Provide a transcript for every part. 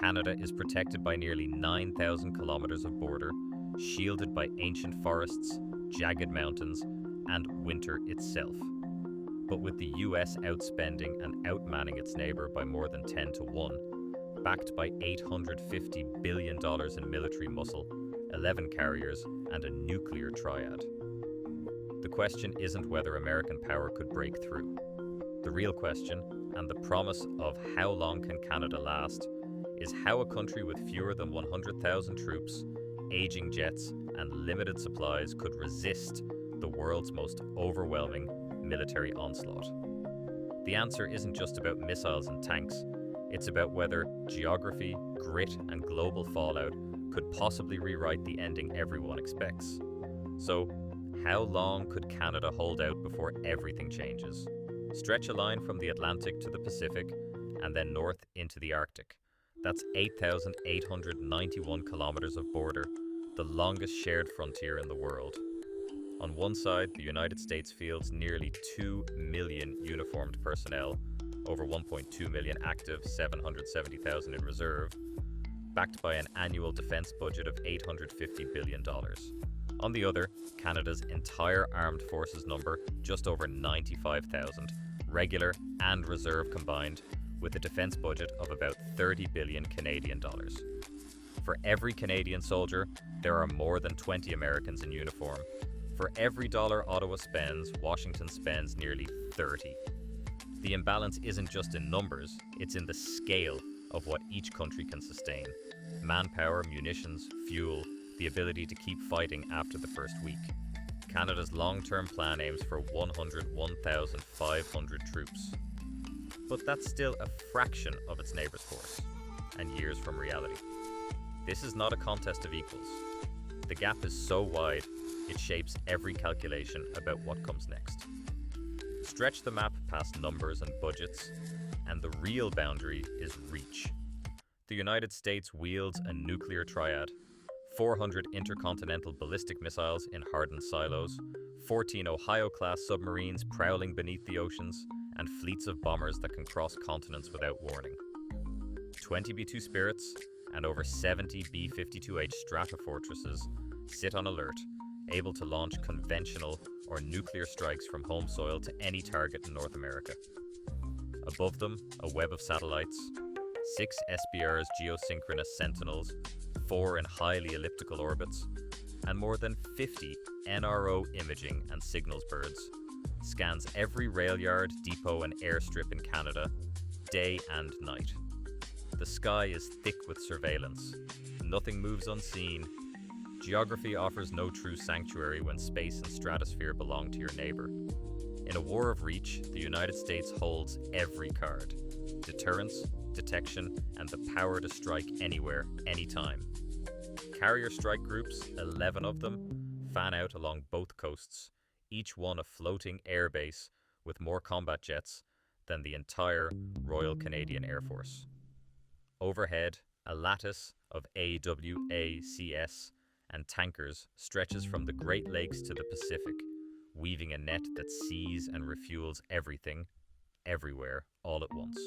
Canada is protected by nearly 9,000 kilometers of border, shielded by ancient forests, jagged mountains, and winter itself. But with the US outspending and outmanning its neighbour by more than 10 to 1, backed by $850 billion in military muscle, 11 carriers, and a nuclear triad. The question isn't whether American power could break through. The real question, and the promise of how long can Canada last, is how a country with fewer than 100,000 troops, aging jets, and limited supplies could resist the world's most overwhelming military onslaught. The answer isn't just about missiles and tanks, it's about whether geography, grit, and global fallout could possibly rewrite the ending everyone expects. So, how long could Canada hold out before everything changes? Stretch a line from the Atlantic to the Pacific, and then north into the Arctic. That's 8,891 kilometers of border, the longest shared frontier in the world. On one side, the United States fields nearly 2 million uniformed personnel, over 1.2 million active, 770,000 in reserve, backed by an annual defense budget of $850 billion. On the other, Canada's entire armed forces number just over 95,000, regular and reserve combined, with a defense budget of about 30 billion Canadian dollars. For every Canadian soldier, there are more than 20 Americans in uniform. For every dollar Ottawa spends, Washington spends nearly 30. The imbalance isn't just in numbers, it's in the scale of what each country can sustain. Manpower, munitions, fuel, the ability to keep fighting after the first week. Canada's long-term plan aims for 101,500 troops. But that's still a fraction of its neighbour's force, and years from reality. This is not a contest of equals. The gap is so wide, it shapes every calculation about what comes next. Stretch the map past numbers and budgets, and the real boundary is reach. The United States wields a nuclear triad, 400 intercontinental ballistic missiles in hardened silos, 14 Ohio-class submarines prowling beneath the oceans, and fleets of bombers that can cross continents without warning. 20 B-2 Spirits and over 70 B-52H Stratofortresses sit on alert, able to launch conventional or nuclear strikes from home soil to any target in North America. Above them, a web of satellites, 6 SBR's geosynchronous Sentinels, 4 in highly elliptical orbits, and more than 50 NRO imaging and signals birds, scans every rail yard, depot and airstrip in Canada, day and night. The sky is thick with surveillance. Nothing moves unseen. Geography offers no true sanctuary when space and stratosphere belong to your neighbor. In a war of reach, the United States holds every card: deterrence, detection, and the power to strike anywhere, anytime. Carrier strike groups, 11 of them, fan out along both coasts, each one a floating air base with more combat jets than the entire Royal Canadian Air Force. Overhead, a lattice of AWACS and tankers stretches from the Great Lakes to the Pacific, weaving a net that sees and refuels everything, everywhere, all at once.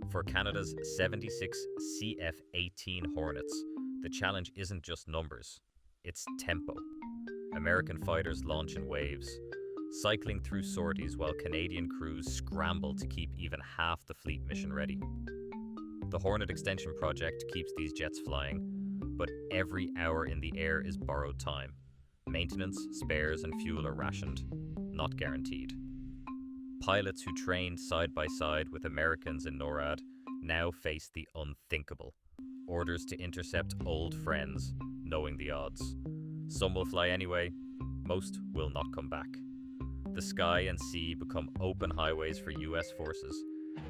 For Canada's 76 CF-18 Hornets, the challenge isn't just numbers, it's tempo. American fighters launch in waves, cycling through sorties while Canadian crews scramble to keep even half the fleet mission ready. The Hornet Extension Project keeps these jets flying, but every hour in the air is borrowed time. Maintenance, spares, and fuel are rationed, not guaranteed. Pilots who trained side by side with Americans in NORAD now face the unthinkable. Orders to intercept old friends, knowing the odds. Some will fly anyway, most will not come back. The sky and sea become open highways for US forces,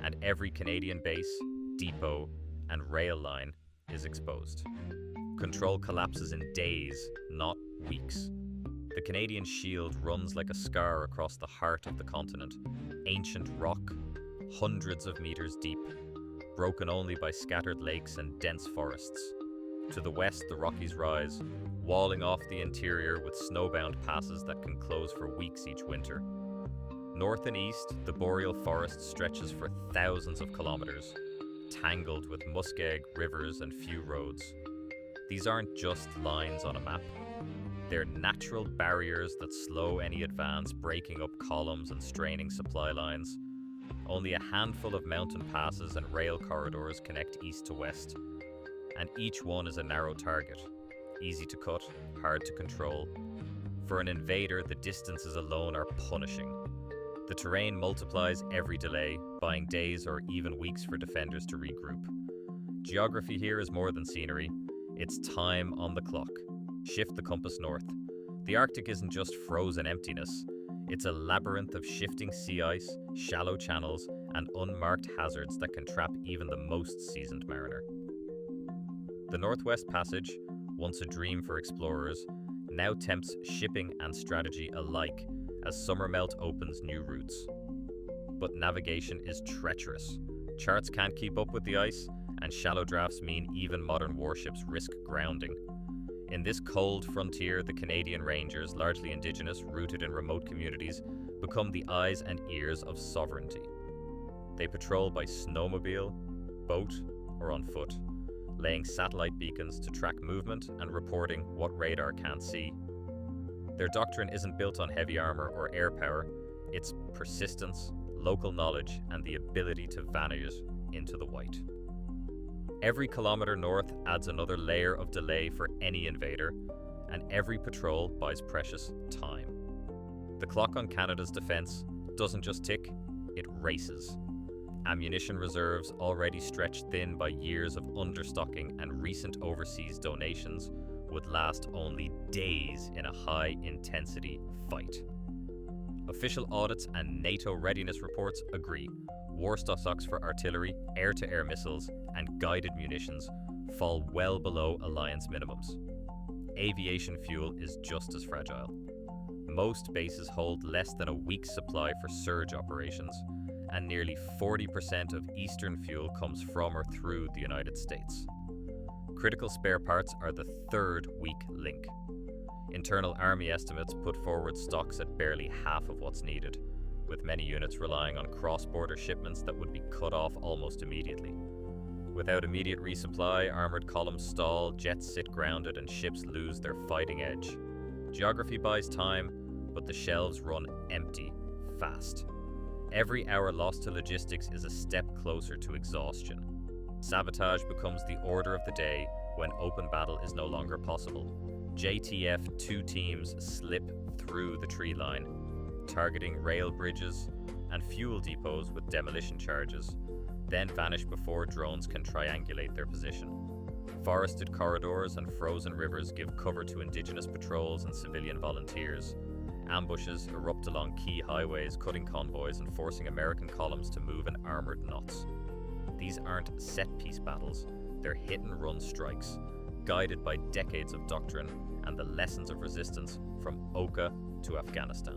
and every Canadian base, depot, and rail line is exposed. Control collapses in days, not weeks. The Canadian shield runs like a scar across the heart of the continent, ancient rock, hundreds of meters deep, broken only by scattered lakes and dense forests. To the west, the Rockies rise, walling off the interior with snowbound passes that can close for weeks each winter. North and east, the boreal forest stretches for thousands of kilometers. tangled with muskeg, rivers, and few roads. These aren't just lines on a map. They're natural barriers that slow any advance, breaking up columns and straining supply lines. Only a handful of mountain passes and rail corridors connect east to west, and each one is a narrow target, easy to cut, hard to control. For an invader, the distances alone are punishing. The terrain multiplies every delay, buying days or even weeks for defenders to regroup. Geography here is more than scenery. It's time on the clock. Shift the compass north. The Arctic isn't just frozen emptiness. It's a labyrinth of shifting sea ice, shallow channels, and unmarked hazards that can trap even the most seasoned mariner. The Northwest Passage, once a dream for explorers, now tempts shipping and strategy alike as summer melt opens new routes. But navigation is treacherous. Charts can't keep up with the ice, and shallow drafts mean even modern warships risk grounding. In this cold frontier, the Canadian Rangers, largely indigenous, rooted in remote communities, become the eyes and ears of sovereignty. They patrol by snowmobile, boat, or on foot, laying satellite beacons to track movement and reporting what radar can't see. Their doctrine isn't built on heavy armor or air power, it's persistence, local knowledge, and the ability to vanish into the white. Every kilometer north adds another layer of delay for any invader, and every patrol buys precious time. The clock on Canada's defence doesn't just tick, it races. Ammunition reserves, already stretched thin by years of understocking and recent overseas donations, would last only days in a high-intensity fight. Official audits and NATO readiness reports agree. War stocks for artillery, air-to-air missiles, and guided munitions fall well below alliance minimums. Aviation fuel is just as fragile. Most bases hold less than a week's supply for surge operations, and nearly 40% of Eastern fuel comes from or through the United States. Critical spare parts are the third weak link. Internal Army estimates put forward stocks at barely half of what's needed, with many units relying on cross-border shipments that would be cut off almost immediately. Without immediate resupply, armoured columns stall, jets sit grounded, and ships lose their fighting edge. Geography buys time, but the shelves run empty, fast. Every hour lost to logistics is a step closer to exhaustion. Sabotage becomes the order of the day when open battle is no longer possible. JTF-2 teams slip through the tree line, targeting rail bridges and fuel depots with demolition charges, then vanish before drones can triangulate their position. Forested corridors and frozen rivers give cover to indigenous patrols and civilian volunteers. Ambushes erupt along key highways, cutting convoys and forcing American columns to move in armoured knots. These aren't set-piece battles, they're hit-and-run strikes, guided by decades of doctrine and the lessons of resistance from Oka to Afghanistan.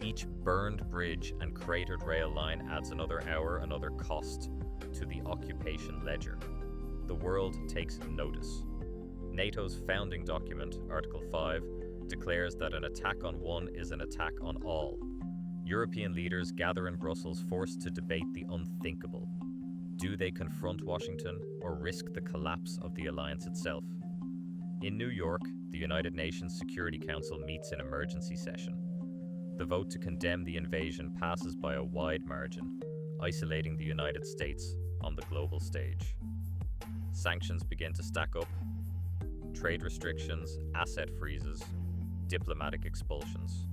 Each burned bridge and cratered rail line adds another hour, another cost to the occupation ledger. The world takes notice. NATO's founding document, Article 5, declares that an attack on one is an attack on all. European leaders gather in Brussels, forced to debate the unthinkable. Do they confront Washington or risk the collapse of the alliance itself? In New York, the United Nations Security Council meets in emergency session. The vote to condemn the invasion passes by a wide margin, isolating the United States on the global stage. Sanctions begin to stack up. Trade restrictions, asset freezes, diplomatic expulsions.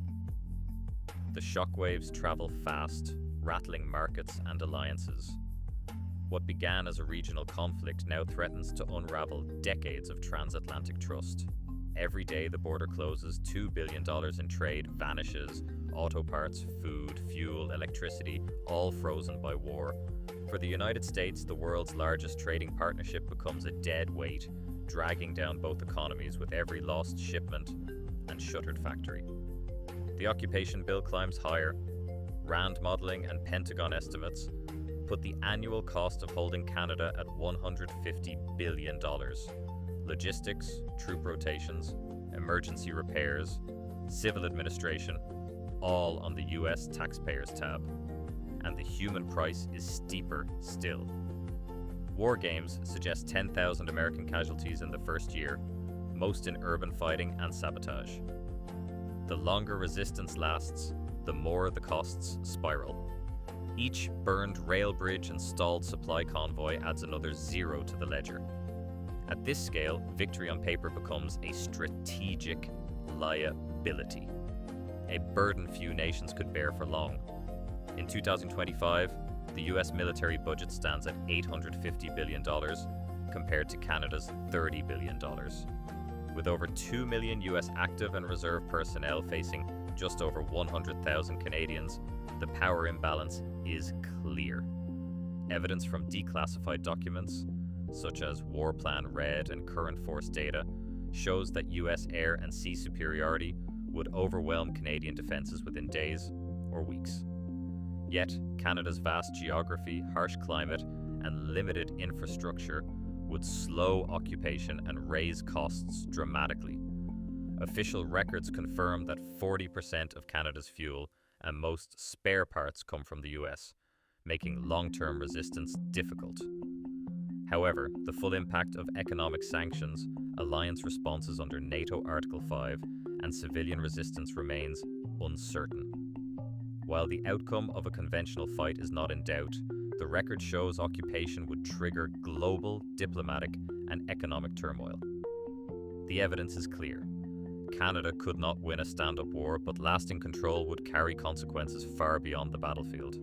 The shockwaves travel fast, rattling markets and alliances. What began as a regional conflict now threatens to unravel decades of transatlantic trust. Every day the border closes, $2 billion in trade vanishes, auto parts, food, fuel, electricity, all frozen by war. For the United States, the world's largest trading partnership becomes a dead weight, dragging down both economies with every lost shipment and shuttered factory. The occupation bill climbs higher. RAND modelling and Pentagon estimates put the annual cost of holding Canada at $150 billion. Logistics, troop rotations, emergency repairs, civil administration, all on the US taxpayers tab. And the human price is steeper still. War games suggest 10,000 American casualties in the first year, most in urban fighting and sabotage. The longer resistance lasts, the more the costs spiral. Each burned rail bridge and stalled supply convoy adds another zero to the ledger. At this scale, victory on paper becomes a strategic liability, a burden few nations could bear for long. In 2025, the US military budget stands at $850 billion compared to Canada's $30 billion. With over 2 million US active and reserve personnel facing just over 100,000 Canadians, the power imbalance is clear. Evidence from declassified documents, such as War Plan Red and current force data, shows that US air and sea superiority would overwhelm Canadian defences within days or weeks. Yet, Canada's vast geography, harsh climate, and limited infrastructure would slow occupation and raise costs dramatically. Official records confirm that 40% of Canada's fuel and most spare parts come from the US, making long-term resistance difficult. However, the full impact of economic sanctions, alliance responses under NATO Article 5, and civilian resistance remains uncertain. While the outcome of a conventional fight is not in doubt, the record shows occupation would trigger global, diplomatic, and economic turmoil. The evidence is clear. Canada could not win a stand-up war, but lasting control would carry consequences far beyond the battlefield.